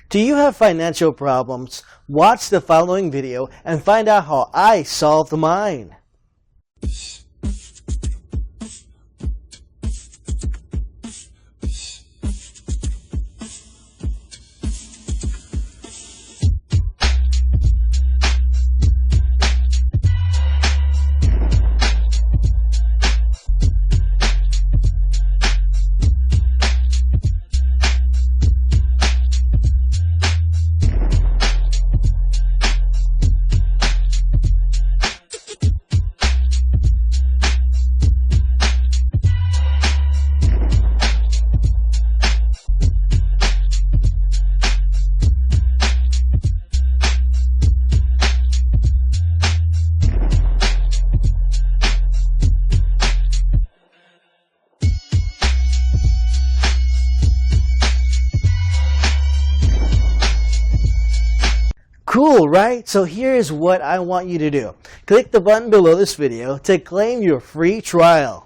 Do you have financial problems? Watch the following video and find out how I solved mine. Cool, right? So here's what I want you to do. Click the button below this video to claim your free trial.